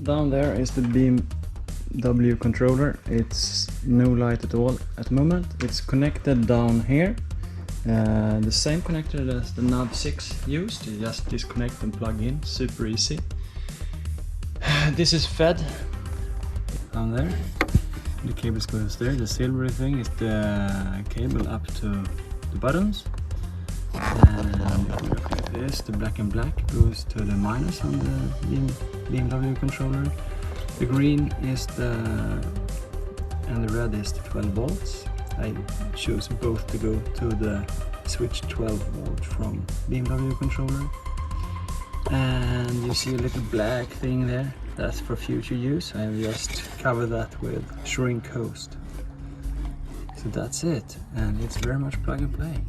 Down there is the BMW controller. It's no light at all at the moment. It's connected down here. The same connector as the NAV6 used. You just disconnect and plug in, super easy. This is fed down there. The cable goes there. The silvery thing is the cable up to the buttons. And if you look like this, the black and black goes to the minus on the BMW controller. The green is and the red is the 12 volts. I choose both to go to the switch 12 volt from BMW controller. And you see a little black thing there. That's for future use. I just cover that with shrink host. So that's it, and it's very much plug and play.